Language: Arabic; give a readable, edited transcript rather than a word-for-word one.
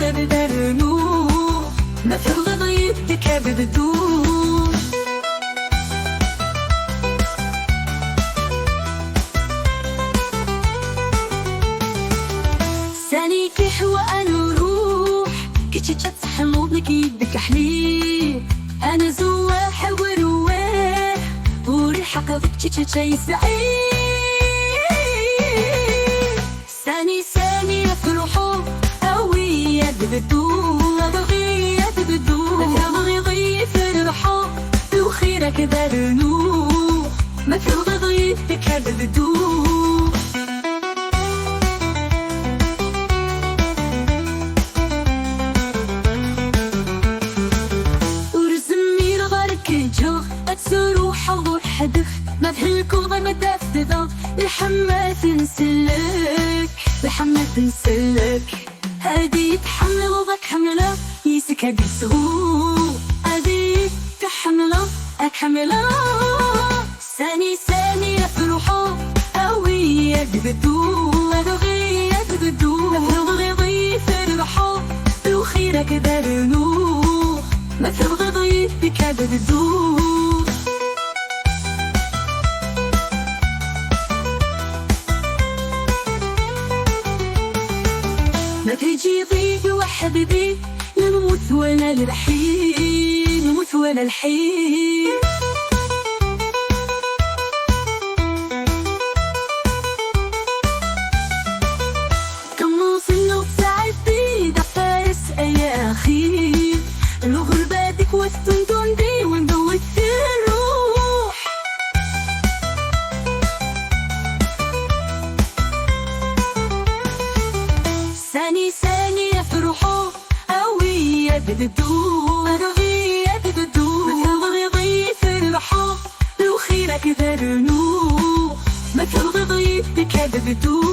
الخير بدرنوح، ما في الغضيب تكابد الدوش. ساني كيح وأنا روح كي تحمو بك حليب، أنا زواح ورواح وريحة قبك تشي سعيد. ساني يفرحوا قوية بدو ضغية بدو تبغي ضيف فرحوا وخيرك درنوح، ما في الغضيب تكاد بدو. تروح وروح دف ما في الكوضة ما تفضل الحمات نسلك الحمات نسلك. هادي تحمل وضك حملة يسكها بسهول، هادي تحمله أكمله. ساني يفرحوا قوية بدو ضغية بدو بغضي فرحوا وخيرك درنوح، ما في الغضي بكاد بدو. ما تجي ضيق وحبيبي نموت ولا الحين، نموت ولا الحين. كم وصلنا بساعتي دا فارس يا أخي، الغرباتك والسندون دي ونضوت في الروح. ساني يفرحوا قوية بدو ضغية بدو بغضي فرحوا وخيرك درنوح، ما في الغضيب بكاد بدو.